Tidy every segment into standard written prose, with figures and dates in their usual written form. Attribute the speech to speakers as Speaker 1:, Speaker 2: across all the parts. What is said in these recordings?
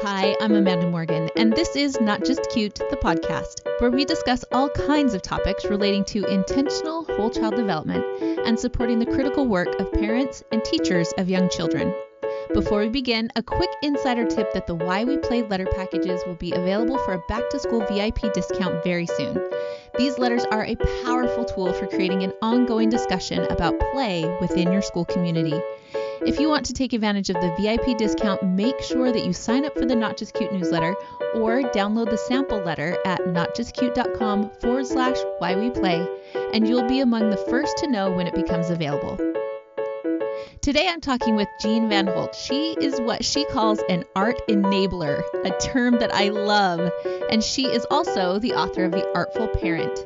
Speaker 1: Hi, I'm Amanda Morgan, and this is Not Just Cute, the podcast, where we discuss all kinds of topics relating to intentional whole child development and supporting the critical work of parents and teachers of young children. Before we begin, a quick insider tip that the Why We Play letter packages will be available for a back-to-school VIP discount very soon. These letters are a powerful tool for creating an ongoing discussion about play within your school community. If you want to take advantage of the VIP discount, make sure that you sign up for the Not Just Cute newsletter or download the sample letter at notjustcute.com/whyweplay, and you'll be among the first to know when it becomes available. Today I'm talking with Jean Van Holt. She is what she calls an art enabler, a term that I love, and she is also the author of The Artful Parent.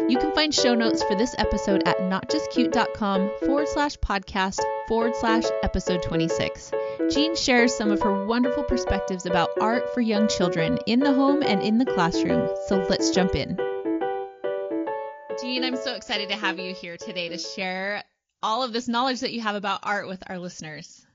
Speaker 1: You can find show notes for this episode at notjustcute.com/podcast/episode 26. Jean shares some of her wonderful perspectives about art for young children in the home and in the classroom. So let's jump in. Jean, I'm so excited to have you here today to share all of this knowledge that you have about art with our listeners.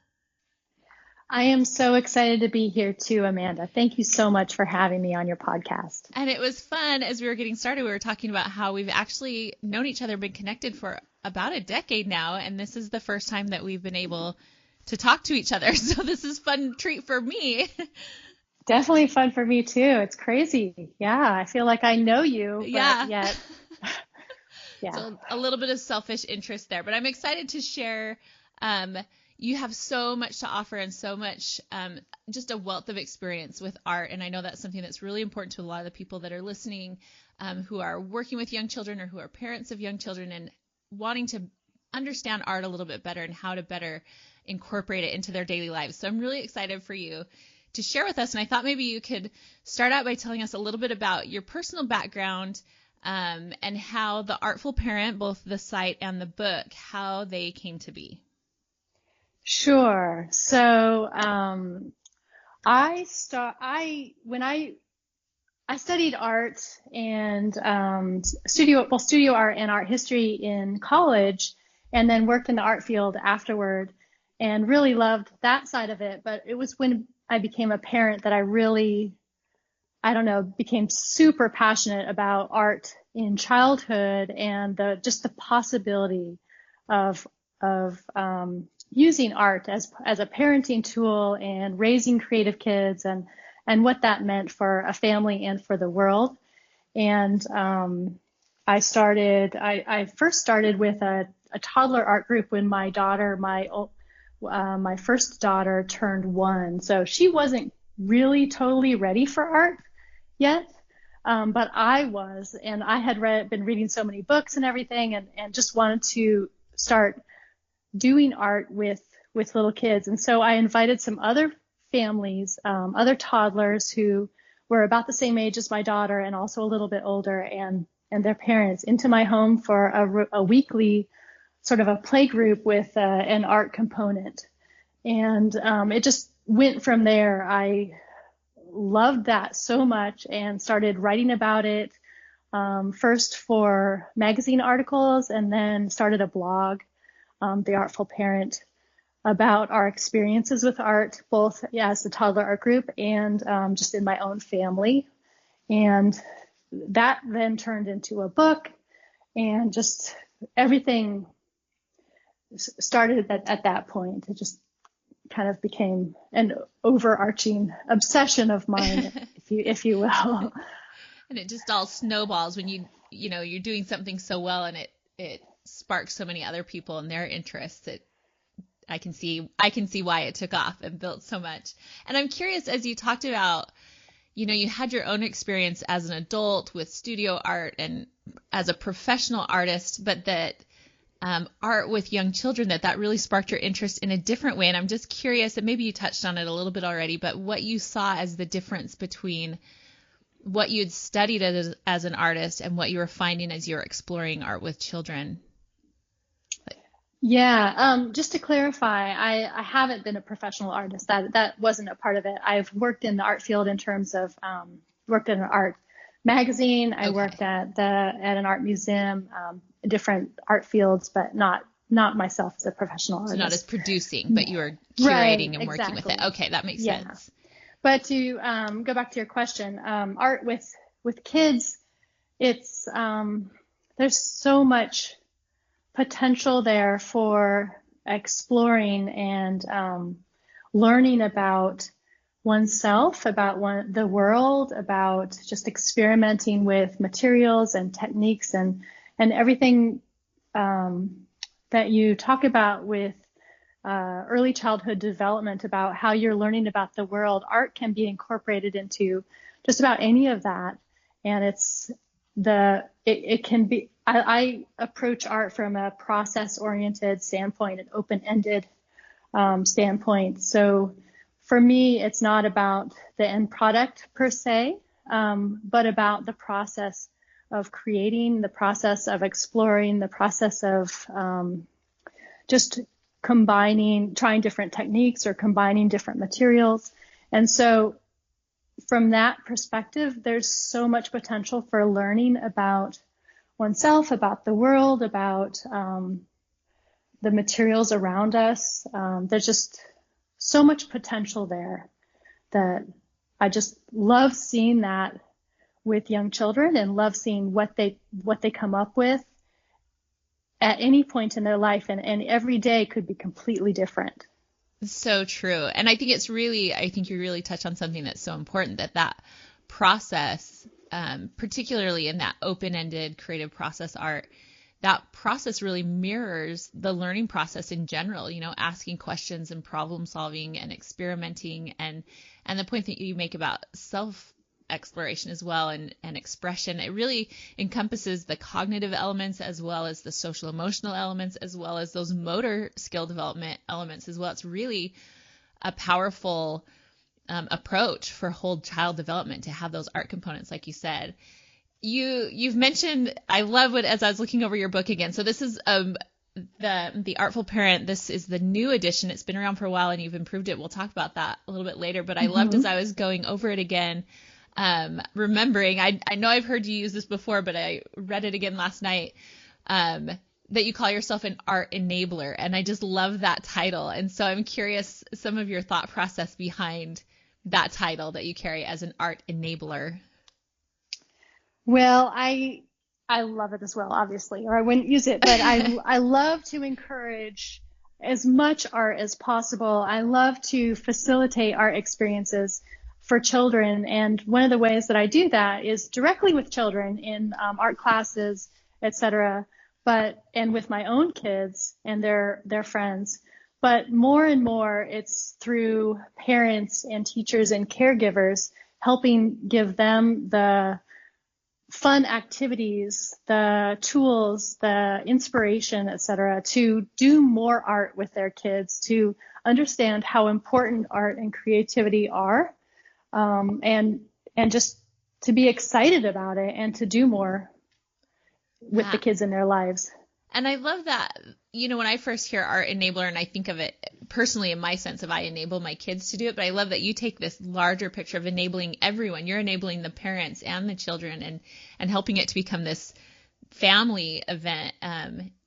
Speaker 2: I am so excited to be here too, Amanda. Thank you so much for having me on your podcast.
Speaker 1: And it was fun. As we were getting started, we were talking about how we've actually known each other, been connected for about a decade now. And this is the first time that we've been able to talk to each other. So this is a fun treat for me.
Speaker 2: Definitely fun for me too. It's crazy. Yeah. I feel like I know you, but yet. Yeah.
Speaker 1: So a little bit of selfish interest there, but I'm excited to share. You have so much to offer and so much, just a wealth of experience with art. And I know that's something that's really important to a lot of the people that are listening, who are working with young children or who are parents of young children and wanting to understand art a little bit better and how to better incorporate it into their daily lives. So I'm really excited for you to share with us. And I thought maybe you could start out by telling us a little bit about your personal background, and how the Artful Parent, both the site and the book, how they came to be.
Speaker 2: Sure. So I studied art and studio art and art history in college, and then worked in the art field afterward, and really loved that side of it. But it was when I became a parent that I really, became super passionate about art in childhood and just the possibility of using art as a parenting tool and raising creative kids and what that meant for a family and for the world. And I first started with a toddler art group when my daughter, my first daughter, turned 1. So she wasn't really totally ready for art yet. But I was, and I had been reading so many books and everything, and just wanted to start doing art with little kids. And so I invited some other families, other toddlers who were about the same age as my daughter and also a little bit older, and their parents into my home for a weekly sort of a play group with an art component. And it just went from there. I loved that so much and started writing about it, first for magazine articles, and then started a blog, The Artful Parent, about our experiences with art, both as the toddler art group and just in my own family. And that then turned into a book, and just everything started at that point. It just kind of became an overarching obsession of mine, if you will.
Speaker 1: And it just all snowballs when you're doing something so well, and it sparks so many other people and their interests. I can see why it took off and built so much. And I'm curious, as you talked about, you had your own experience as an adult with studio art and as a professional artist, but that art with young children, that really sparked your interest in a different way. And I'm just curious, and maybe you touched on it a little bit already, but what you saw as the difference between what you'd studied as an artist and what you were finding as you're exploring art with children.
Speaker 2: Yeah, just to clarify, I haven't been a professional artist. That wasn't a part of it. I've worked in the art field in terms of worked in an art magazine. I worked at an art museum, different art fields, but not myself as a professional artist.
Speaker 1: So not as producing, but you were curating and working with it. Okay, that makes sense.
Speaker 2: But to go back to your question, art with kids, it's there's so much potential there for exploring and learning about oneself, about the world, about just experimenting with materials and techniques and everything that you talk about with early childhood development, about how you're learning about the world. Art can be incorporated into just about any of that. And it can be, I approach art from a process-oriented standpoint, an open-ended standpoint. So for me, it's not about the end product per se, but about the process of creating, the process of exploring, the process of just trying different techniques or combining different materials. And so from that perspective, there's so much potential for learning about oneself, about the world, about the materials around us. There's just so much potential there that I just love seeing that with young children, and love seeing what they come up with at any point in their life, and every day could be completely different.
Speaker 1: So true. And I think you really touch on something that's so important, that process, particularly in that open-ended creative process art, that process really mirrors the learning process in general, asking questions and problem solving and experimenting, and the point that you make about self-exploration as well, and expression. It really encompasses the cognitive elements as well as the social emotional elements, as well as those motor skill development elements as well. It's really a powerful approach for whole child development to have those art components, like you said. You've mentioned, I love what, as I was looking over your book again, so this is the Artful Parent. This is the new edition. It's been around for a while and you've improved it. We'll talk about that a little bit later, but I loved, as I was going over it again, remembering, I know I've heard you use this before, but I read it again last night, that you call yourself an art enabler. And I just love that title. And so I'm curious some of your thought process behind that title that you carry as an art enabler.
Speaker 2: Well, I love it as well, obviously, or I wouldn't use it, but I love to encourage as much art as possible. I love to facilitate art experiences for children. And one of the ways that I do that is directly with children in art classes, etc., and with my own kids and their friends. But more and more, it's through parents and teachers and caregivers, helping give them the fun activities, the tools, the inspiration, etc., to do more art with their kids, to understand how important art and creativity are, and just to be excited about it and to do more with the kids in their lives.
Speaker 1: And I love that, when I first hear art enabler, and I think of it personally in my sense of I enable my kids to do it, but I love that you take this larger picture of enabling everyone. You're enabling the parents and the children and helping it to become this family event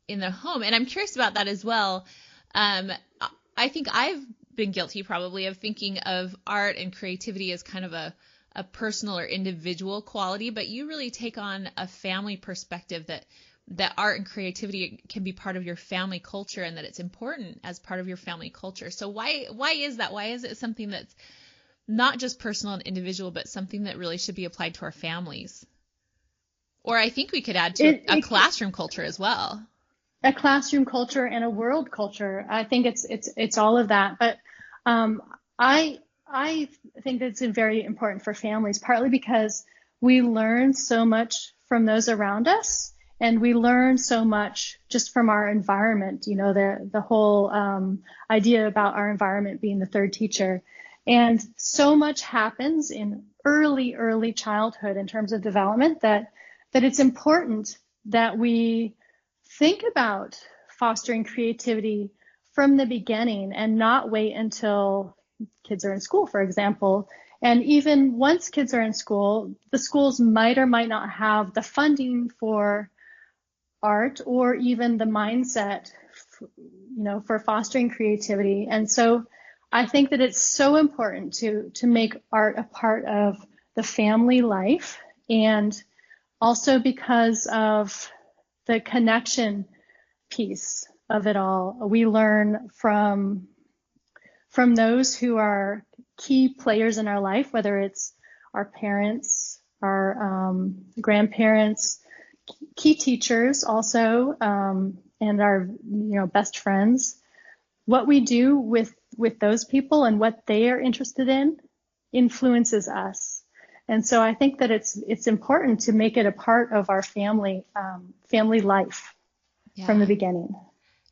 Speaker 1: in the home. And I'm curious about that as well. I think I've been guilty probably of thinking of art and creativity as kind of a personal or individual quality, but you really take on a family perspective that art and creativity can be part of your family culture, and that it's important as part of your family culture. So why is that? Why is it something that's not just personal and individual, but something that really should be applied to our families? Or I think we could add to a classroom culture as well.
Speaker 2: A classroom culture and a world culture. I think it's all of that. But I think that's very important for families, partly because we learn so much from those around us. And we learn so much just from our environment, the whole idea about our environment being the third teacher. And so much happens in early childhood in terms of development that it's important that we think about fostering creativity from the beginning and not wait until kids are in school, for example. And even once kids are in school, the schools might or might not have the funding for art or even the mindset, for fostering creativity. And so I think that it's so important to make art a part of the family life, and also because of the connection piece of it all. We learn from those who are key players in our life, whether it's our parents, our grandparents, key teachers also, and our best friends. What we do with those people and what they are interested in influences us. And so I think that it's important to make it a part of our family life from the beginning.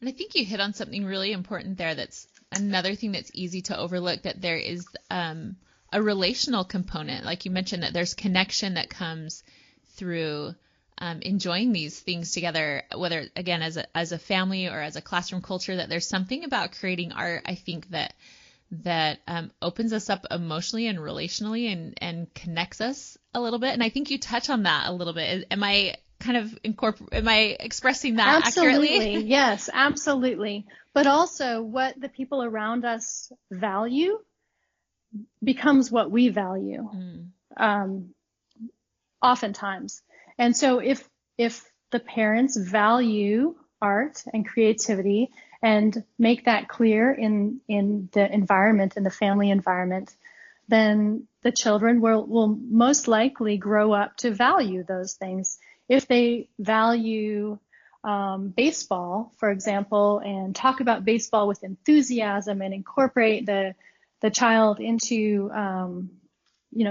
Speaker 1: And I think you hit on something really important there. That's another thing that's easy to overlook, that there is a relational component. Like you mentioned, that there's connection that comes through enjoying these things together, whether, again, as a family or as a classroom culture, that there's something about creating art, I think, that opens us up emotionally and relationally and connects us a little bit. And I think you touch on that a little bit. Am I expressing that accurately?
Speaker 2: Absolutely. Yes, absolutely. But also what the people around us value becomes what we value, oftentimes. And so if the parents value art and creativity and make that clear in the environment, in the family environment, then the children will most likely grow up to value those things. If they value baseball, for example, and talk about baseball with enthusiasm and incorporate the child into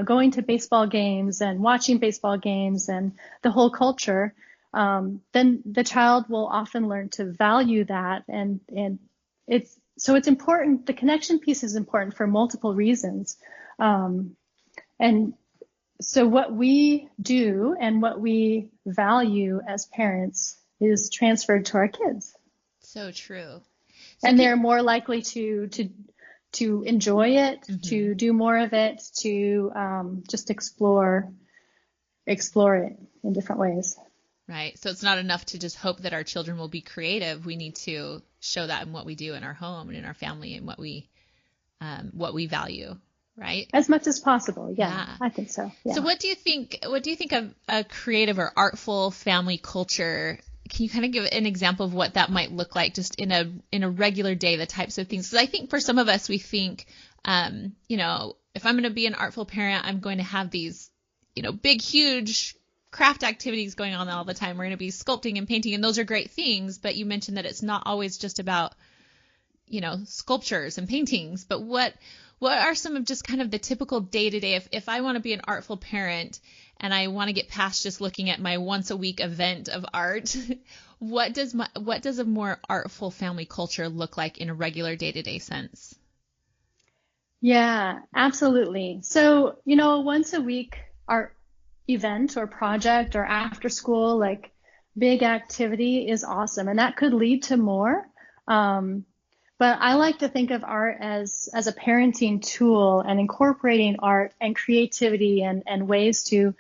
Speaker 2: going to baseball games and watching baseball games and the whole culture, then the child will often learn to value that. And it's important. The connection piece is important for multiple reasons. And so what we do and what we value as parents is transferred to our kids.
Speaker 1: So true.
Speaker 2: And they're more likely to enjoy it, to do more of it, to just explore it in different ways.
Speaker 1: Right. So it's not enough to just hope that our children will be creative. We need to show that in what we do in our home and in our family and what we value. Right.
Speaker 2: As much as possible. Yeah. I think so. Yeah.
Speaker 1: So what do you think of a creative or artful family culture? Can you kind of give an example of what that might look like just in a regular day, the types of things? Because I think for some of us, we think, if I'm going to be an artful parent, I'm going to have these, big, huge craft activities going on all the time. We're going to be sculpting and painting, and those are great things. But you mentioned that it's not always just about, sculptures and paintings. But what are some of just kind of the typical day-to-day, if I want to be an artful parent and I want to get past just looking at my once a week event of art, what does a more artful family culture look like in a regular day-to-day sense?
Speaker 2: Yeah, absolutely. So, once a week art event or project or after school, like big activity is awesome. And that could lead to more. But I like to think of art as a parenting tool, and incorporating art and creativity and ways to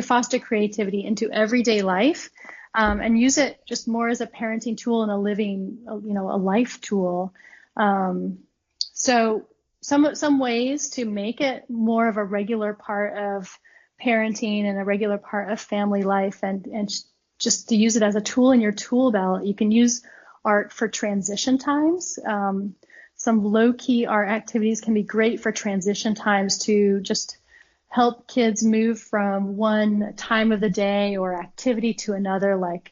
Speaker 2: foster creativity into everyday life, and use it just more as a parenting tool and a living, a life tool. So some ways to make it more of a regular part of parenting and a regular part of family life, and just to use it as a tool in your tool belt. You can use art for transition times. Some low-key art activities can be great for transition times to just help kids move from one time of the day or activity to another, like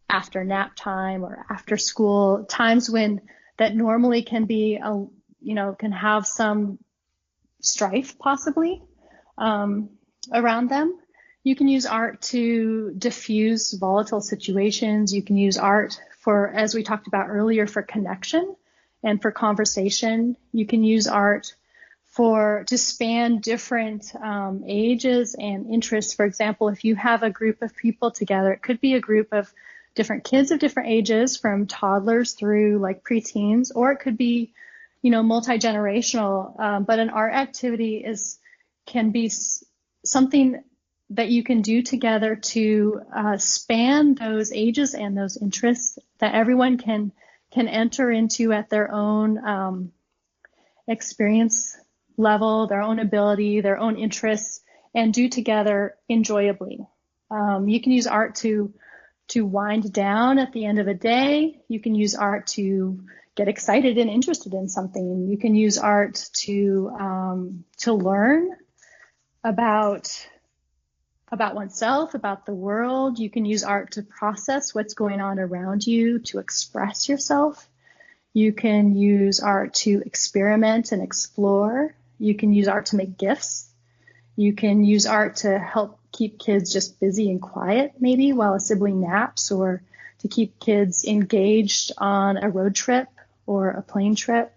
Speaker 2: after nap time or after school, times when that normally can be, can have some strife possibly around them. You can use art to diffuse volatile situations. You can use art for, as we talked about earlier, for connection and for conversation. You can use art to span different ages and interests. For example, if you have a group of people together, it could be a group of different kids of different ages, from toddlers through like preteens, or it could be, multi-generational. But an art activity can be something that you can do together to span those ages and those interests, that everyone can enter into at their own experience level, their own ability, their own interests, and do together enjoyably. You can use art to wind down at the end of a day. You can use art to get excited and interested in something. You can use art to learn about oneself, about the world. You can use art to process what's going on around you, to express yourself. You can use art to experiment and explore. You can use art to make gifts. You can use art to help keep kids just busy and quiet, maybe while a sibling naps, or to keep kids engaged on a road trip or a plane trip,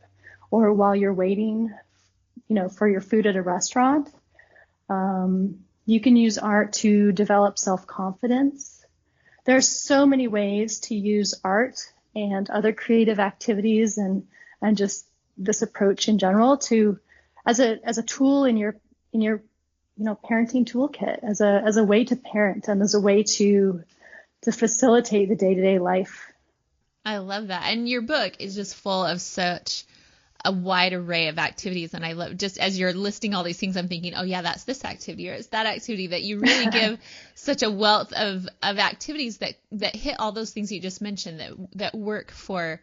Speaker 2: or while you're waiting, for your food at a restaurant. You can use art to develop self-confidence. There's so many ways to use art and other creative activities and just this approach in general as a tool in your parenting toolkit, as a way to parent and as a way to facilitate the day-to-day life.
Speaker 1: I love that. And your book is just full of such a wide array of activities. And I love, just as you're listing all these things, I'm thinking, oh yeah, that's this activity or it's that activity, that you really give such a wealth of activities that hit all those things you just mentioned, that work for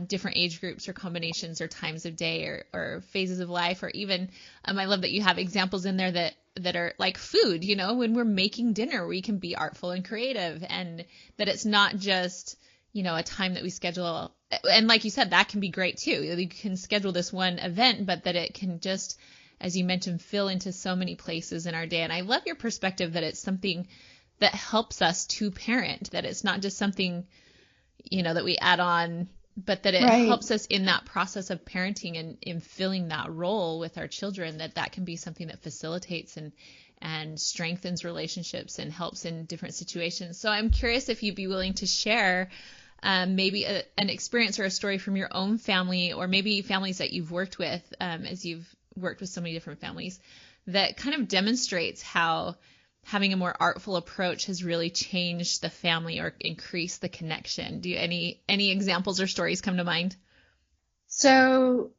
Speaker 1: different age groups or combinations or times of day or phases of life, or even, I love that you have examples in there that are like food, when we're making dinner, we can be artful and creative, and that it's not just, a time that we schedule. And like you said, that can be great too. You can schedule this one event, but that it can just, as you mentioned, fill into so many places in our day. And I love your perspective that it's something that helps us to parent, that it's not just something, that we add on, but that it helps us in that process of parenting and in filling that role with our children, that can be something that facilitates and strengthens relationships and helps in different situations. So I'm curious if you'd be willing to share maybe an experience or a story from your own family, or maybe families that you've worked with, as you've worked with so many different families, that kind of demonstrates how having a more artful approach has really changed the family or increased the connection. Do you, any examples or stories come to mind?
Speaker 2: So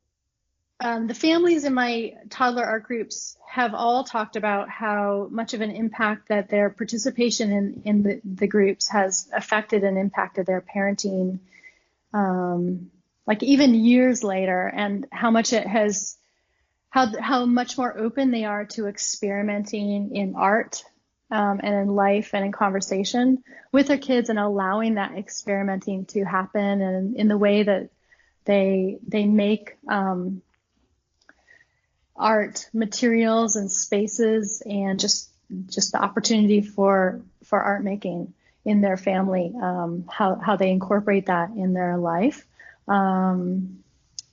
Speaker 2: the families in my toddler art groups have all talked about how much of an impact that their participation in the groups has affected and impacted their parenting, like even years later, and how much it has, how much more open they are to experimenting in art and in life and in conversation with their kids, and allowing that experimenting to happen, and in the way that they make art materials and spaces, and just the opportunity for art making in their family, how they incorporate that in their life. A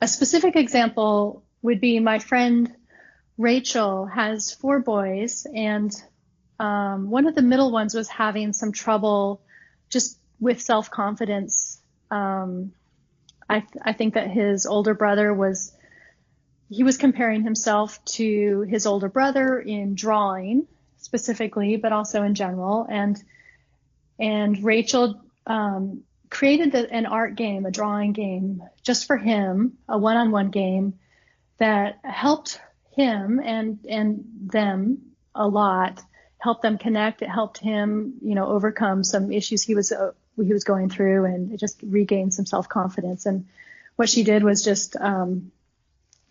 Speaker 2: specific example would be my friend Rachel has 4 boys, and one of the middle ones was having some trouble just with self-confidence. I think that his older brother was comparing himself to his older brother in drawing specifically, but also in general. And Rachel created an art game, a drawing game, just for him, a one-on-one game that helped him and them a lot, helped them connect. It helped him, overcome some issues he was going through, and just regain some self-confidence. And what she did was just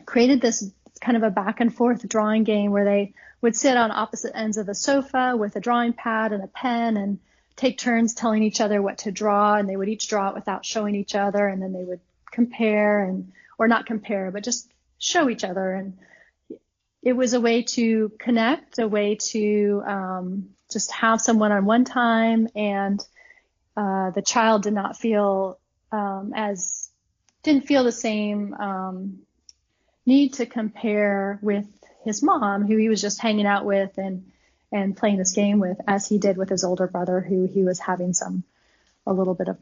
Speaker 2: created this kind of a back and forth drawing game where they would sit on opposite ends of the sofa with a drawing pad and a pen, and take turns telling each other what to draw, and they would each draw it without showing each other, and then they would compare, or not compare, but just show each other. And it was a way to connect, a way to just have some one-on-one time, and the child did not feel didn't feel the same need to compare with his mom, who he was just hanging out with and playing this game with, as he did with his older brother, who he was having a little bit of,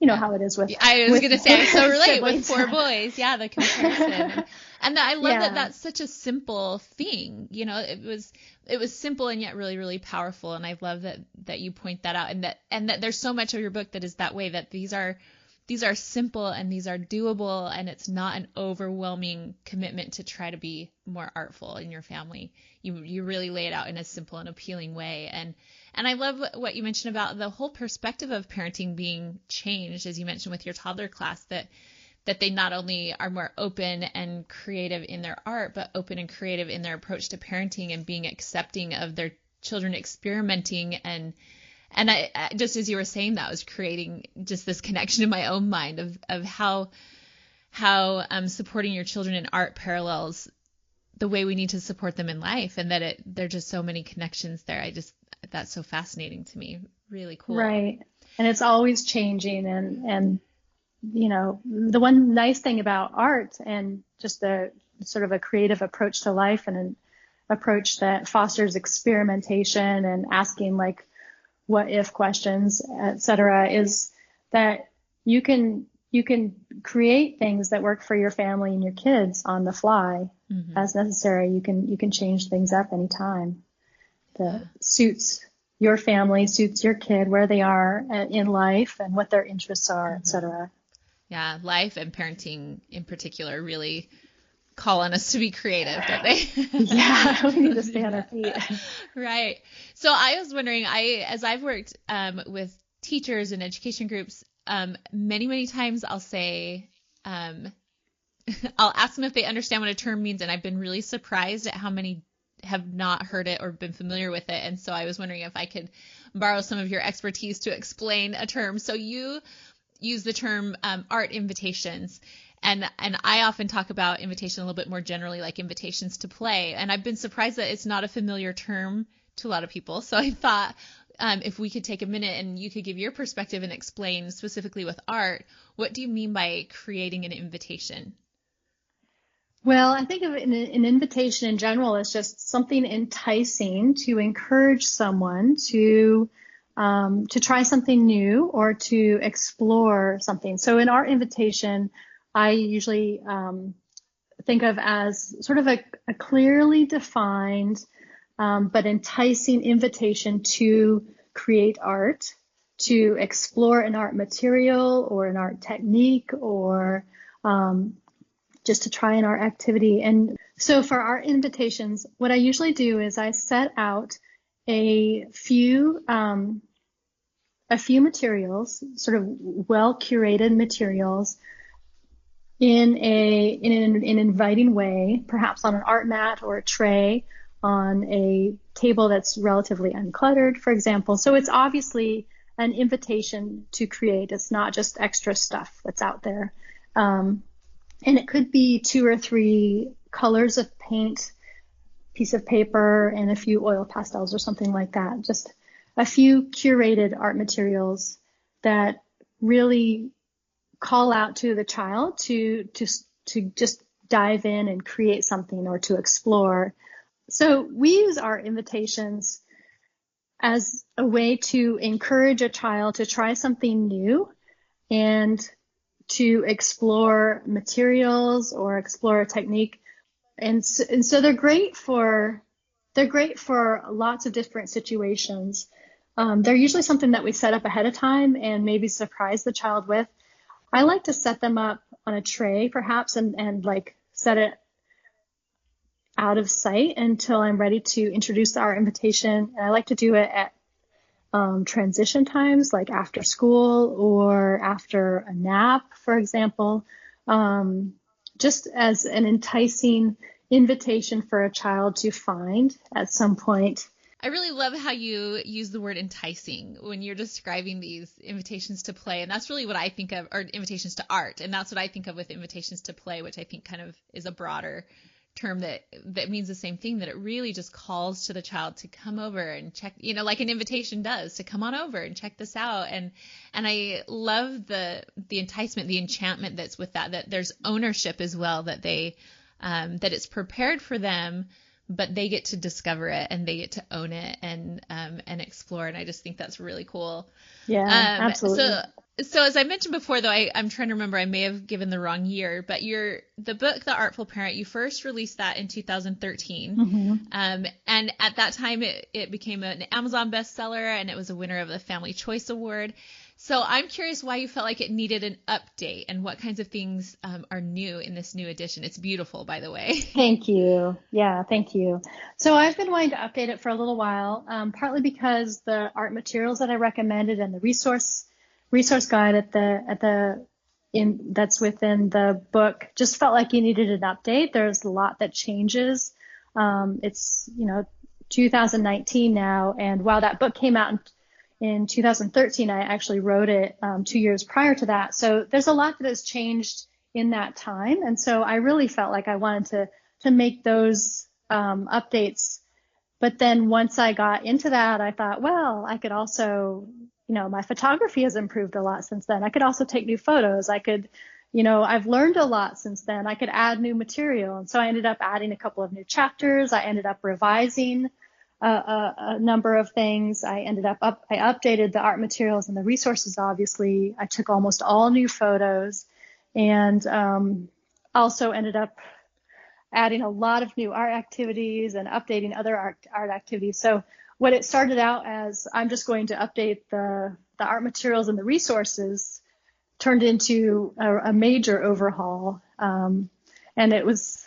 Speaker 2: how it is with.
Speaker 1: I was going to say, I so relate with
Speaker 2: siblings.
Speaker 1: 4 boys. Yeah, the comparison. And I love that that's such a simple thing. It was simple and yet really, really powerful. And I love that you point that out, and that there's so much of your book that is that way, that these are these are simple and these are doable, and it's not an overwhelming commitment to try to be more artful in your family. You really lay it out in a simple and appealing way. And I love what you mentioned about the whole perspective of parenting being changed, as you mentioned with your toddler class, that they not only are more open and creative in their art, but open and creative in their approach to parenting and being accepting of their children experimenting. And I just, as you were saying, that was creating just this connection in my own mind of how supporting your children in art parallels the way we need to support them in life, and that there are just so many connections there. That's so fascinating to me. Really cool.
Speaker 2: Right. And it's always changing. And the one nice thing about art and just the sort of a creative approach to life and an approach that fosters experimentation and asking like what if questions, et cetera, is that you can create things that work for your family and your kids on the fly as necessary. You can change things up anytime that suits your family, suits your kid, where they are in life and what their interests are, et cetera.
Speaker 1: Yeah, life and parenting in particular really call on us to be creative, don't they?
Speaker 2: Yeah, we need to stay on our feet.
Speaker 1: Right. So I was wondering, as I've worked with teachers and education groups, many, many times I'll say, I'll ask them if they understand what a term means, and I've been really surprised at how many have not heard it or been familiar with it. And so I was wondering if I could borrow some of your expertise to explain a term. So you use the term art invitations. And I often talk about invitation a little bit more generally, like invitations to play. And I've been surprised that it's not a familiar term to a lot of people. So I thought if we could take a minute and you could give your perspective and explain specifically with art, what do you mean by creating an invitation?
Speaker 2: Well, I think of an invitation in general as just something enticing to encourage someone to try something new or to explore something. So in art invitation, I usually think of as sort of a clearly defined but enticing invitation to create art, to explore an art material or an art technique, or just to try an art activity. And so for art invitations, what I usually do is I set out a few materials, sort of well-curated materials, in an inviting way, perhaps on an art mat or a tray, on a table that's relatively uncluttered, for example. So it's obviously an invitation to create. It's not just extra stuff that's out there. And it could be 2 or 3 colors of paint, piece of paper, and a few oil pastels or something like that. Just a few curated art materials that really call out to the child to just dive in and create something or to explore. So we use art invitations as a way to encourage a child to try something new and to explore materials or explore a technique. And so they're great for lots of different situations. They're usually something that we set up ahead of time and maybe surprise the child with. I like to set them up on a tray perhaps and like set it out of sight until I'm ready to introduce the art invitation. And I like to do it at transition times, like after school or after a nap, for example, just as an enticing invitation for a child to find at some point.
Speaker 1: I really love how you use the word enticing when you're describing these invitations to play. And that's really what I think of, or invitations to art. And that's what I think of with invitations to play, which I think kind of is a broader term that means the same thing, that it really just calls to the child to come over and check, like an invitation does, to come on over and check this out. And I love the enticement, the enchantment that's with that there's ownership as well, that they, that it's prepared for them, but they get to discover it and they get to own it and explore. And I just think that's really cool.
Speaker 2: Yeah, absolutely.
Speaker 1: So as I mentioned before, though, I'm trying to remember, I may have given the wrong year, but the book, The Artful Parent, you first released that in 2013.
Speaker 2: Mm-hmm.
Speaker 1: And at that time it became an Amazon bestseller, and it was a winner of the Family Choice Award. So I'm curious why you felt like it needed an update and what kinds of things are new in this new edition. It's beautiful, by the way.
Speaker 2: Thank you. Yeah, thank you. So I've been wanting to update it for a little while, partly because the art materials that I recommended and the resource guide that's within the book just felt like you needed an update. There's a lot that changes. It's 2019 now, and while that book came out in 2013, I actually wrote it 2 years prior to that. So there's a lot that has changed in that time. And so I really felt like I wanted to make those updates. But then once I got into that, I thought, well, I could also, my photography has improved a lot since then. I could also take new photos. I could, I've learned a lot since then. I could add new material. And so I ended up adding a couple of new chapters. I ended up revising a number of things. I updated the art materials and the resources. Obviously, I took almost all new photos, and also ended up adding a lot of new art activities and updating other art activities. So what it started out as, I'm just going to update the art materials and the resources, turned into a major overhaul. And it was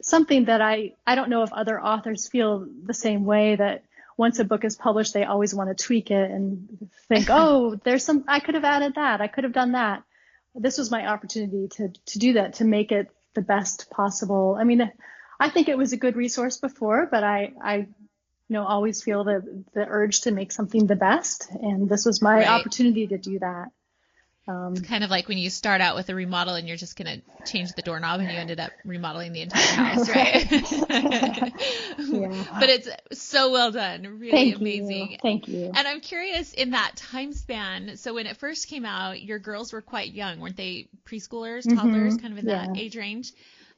Speaker 2: something that I don't know if other authors feel the same way, that once a book is published, they always want to tweak it and think, oh, I could have added that. I could have done that. This was my opportunity to do that, to make it the best possible. I mean, I think it was a good resource before, but I always feel the urge to make something the best. And this was my opportunity to do that.
Speaker 1: It's kind of like when you start out with a remodel and you're just going to change the doorknob and you ended up remodeling the entire house, right?
Speaker 2: Yeah.
Speaker 1: But it's so well done. Really amazing.
Speaker 2: Thank you.
Speaker 1: And I'm curious, in that time span, so when it first came out, your girls were quite young, weren't they? Preschoolers, toddlers, kind of in that age range.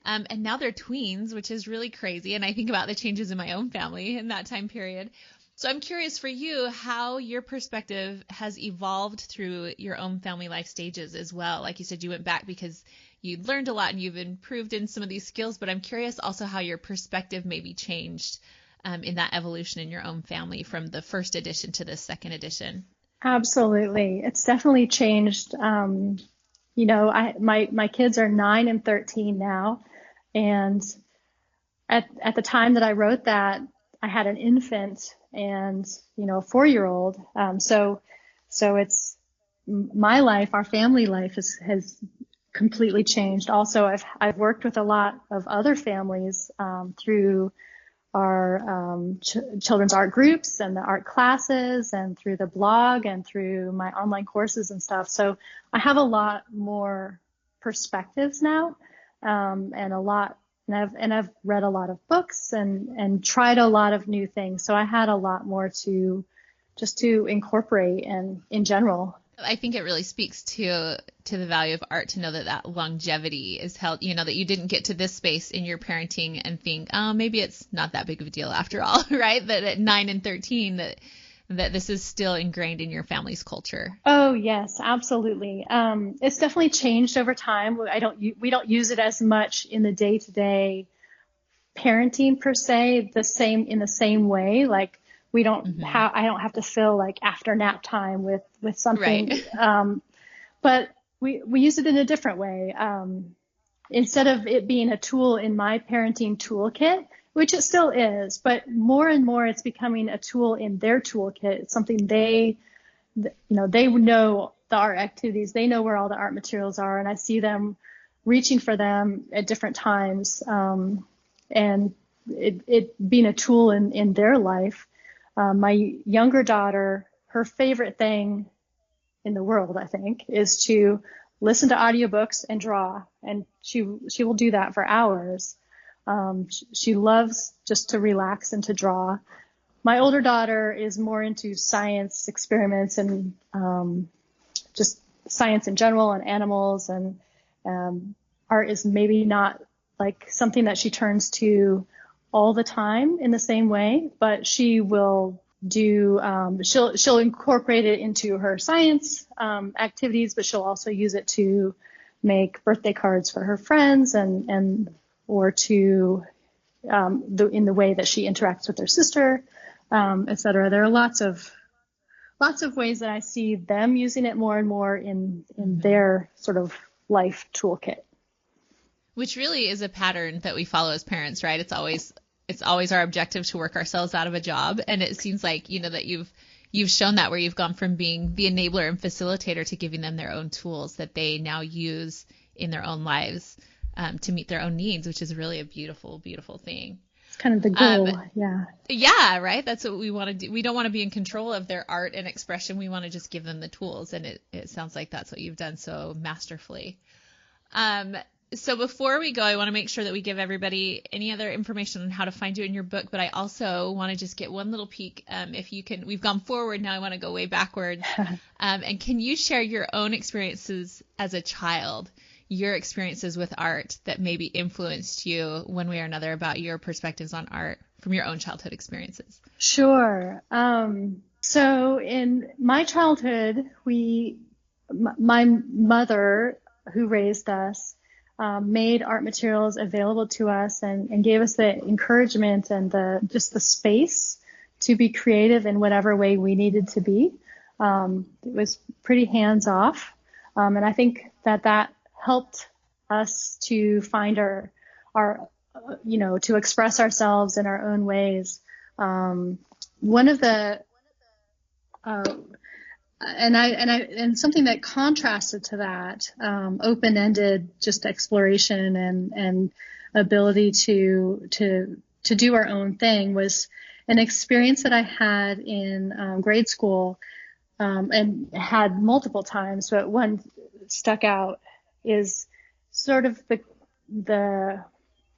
Speaker 1: And now they're tweens, which is really crazy. And I think about the changes in my own family in that time period. So I'm curious for you how your perspective has evolved through your own family life stages as well. Like you said, you went back because you learned a lot and you've improved in some of these skills, but I'm curious also how your perspective maybe changed in that evolution in your own family from the first edition to the second edition.
Speaker 2: Absolutely. It's definitely changed. My kids are 9 and 13 now. And at the time that I wrote that, I had an infant and, a 4-year-old. So it's my life, our family life has completely changed. Also, I've worked with a lot of other families, through our, children's art groups and the art classes, and through the blog and through my online courses and stuff. So I have a lot more perspectives now, and I've read a lot of books and tried a lot of new things. So I had a lot more to incorporate, and in general.
Speaker 1: I think it really speaks to the value of art to know that longevity is held, that you didn't get to this space in your parenting and think, oh, maybe it's not that big of a deal after all, right? That at 9 and 13, that this is still ingrained in your family's culture.
Speaker 2: Oh, yes, absolutely. It's definitely changed over time. We don't use it as much in the day-to-day parenting per se, in the same way. Like I don't have to fill like after nap time with something. Right. But we use it in a different way. Instead of it being a tool in my parenting toolkit, which it still is, but more and more it's becoming a tool in their toolkit. It's something they know the art activities, they know where all the art materials are, and I see them reaching for them at different times, and it being a tool in their life. My younger daughter, her favorite thing in the world, I think, is to listen to audiobooks and draw, and she will do that for hours. She loves just to relax and to draw. My older daughter is more into science experiments and just science in general and animals, and art is maybe not like something that she turns to all the time in the same way, but she will do, she'll incorporate it into her science activities, but she'll also use it to make birthday cards for her friends or to in the way that she interacts with her sister, etc. There are lots of lots of ways that I see them using it more and more in their sort of life toolkit.
Speaker 1: Which really is a pattern that we follow as parents, right? It's always our objective to work ourselves out of a job. And it seems like, that you've shown that, where you've gone from being the enabler and facilitator to giving them their own tools that they now use in their own lives to meet their own needs, which is really a beautiful, beautiful thing.
Speaker 2: It's kind of the goal.
Speaker 1: Yeah, right. That's what we want to do. We don't want to be in control of their art and expression. We want to just give them the tools. And it sounds like that's what you've done so masterfully. So before we go, I want to make sure that we give everybody any other information on how to find you in your book, but I also want to just get one little peek. If you can, we've gone forward, now I want to go way backwards. And can you share your own experiences as a child, your experiences with art that maybe influenced you one way or another about your perspectives on art from your own childhood experiences?
Speaker 2: Sure. So in my childhood, my mother, who raised us, made art materials available to us and gave us the encouragement and just the space to be creative in whatever way we needed to be. It was pretty hands off. And I think that helped us to find our to express ourselves in our own ways. One of the, and something that contrasted to that, open-ended just exploration and ability to do our own thing, was an experience that I had in grade school, and had multiple times, but one stuck out, is sort of the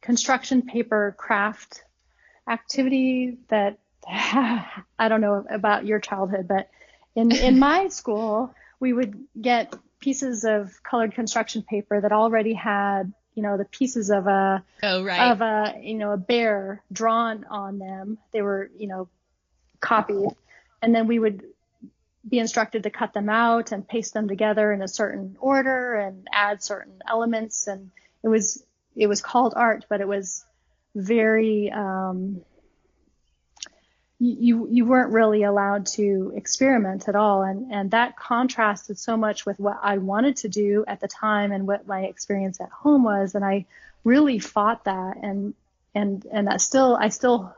Speaker 2: construction paper craft activity that I don't know about your childhood, but in my school, we would get pieces of colored construction paper that already had, the pieces of a bear drawn on them. They were, copied, and then we would be instructed to cut them out and paste them together in a certain order and add certain elements. And it was called art, but it was very, you weren't really allowed to experiment at all. And that contrasted so much with what I wanted to do at the time and what my experience at home was. And I really fought that. And I still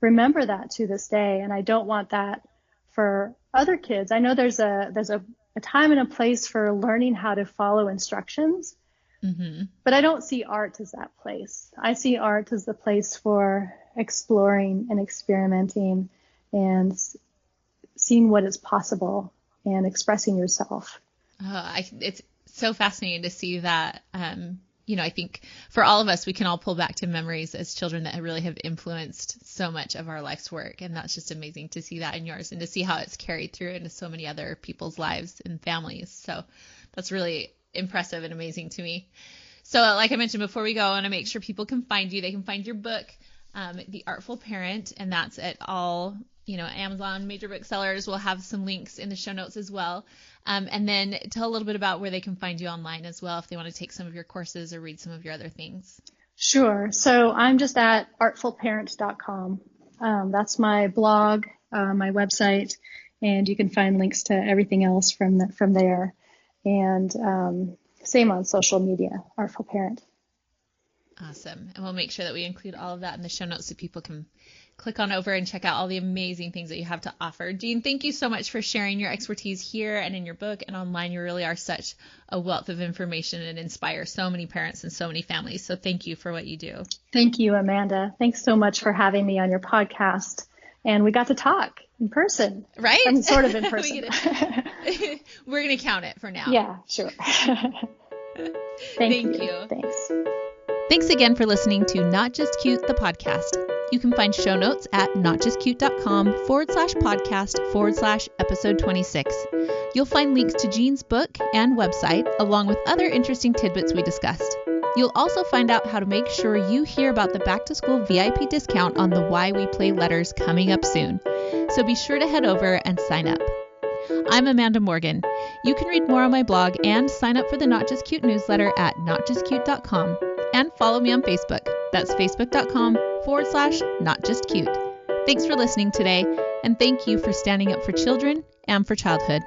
Speaker 2: remember that to this day. And I don't want that for other kids. I know there's a time and a place for learning how to follow instructions, but I don't see art as that place. I see art as the place for exploring and experimenting and seeing what is possible and expressing yourself.
Speaker 1: It's so fascinating to see that. I think for all of us, we can all pull back to memories as children that really have influenced so much of our life's work. And that's just amazing to see that in yours and to see how it's carried through into so many other people's lives and families. So that's really impressive and amazing to me. So like I mentioned before we go, I want to make sure people can find you. They can find your book, The Artful Parent, and that's at all, Amazon, major booksellers. We'll have some links in the show notes as well. And then tell a little bit about where they can find you online as well if they want to take some of your courses or read some of your other things. Sure.
Speaker 2: So I'm just at artfulparent.com. That's my blog, my website, and you can find links to everything else from there. And same on social media, Artful Parent.
Speaker 1: Awesome. And we'll make sure that we include all of that in the show notes so people can click on over and check out all the amazing things that you have to offer. Jean, thank you so much for sharing your expertise here and in your book and online. You really are such a wealth of information and inspire so many parents and so many families. So thank you for what you do.
Speaker 2: Thank you, Amanda. Thanks so much for having me on your podcast. And we got to talk in person.
Speaker 1: Right?
Speaker 2: I mean, sort of in person.
Speaker 1: We're going to count it for now.
Speaker 2: Yeah, sure. Thank you. Thanks.
Speaker 1: Thanks again for listening to Not Just Cute, the podcast. You can find show notes at notjustcute.com/podcast/episode 26. You'll find links to Jean's book and website, along with other interesting tidbits we discussed. You'll also find out how to make sure you hear about the back to school VIP discount on the Why We Play letters coming up soon. So be sure to head over and sign up. I'm Amanda Morgan. You can read more on my blog and sign up for the Not Just Cute newsletter at notjustcute.com. And follow me on Facebook. That's facebook.com/notjustcute. Thanks for listening today, and thank you for standing up for children and for childhood.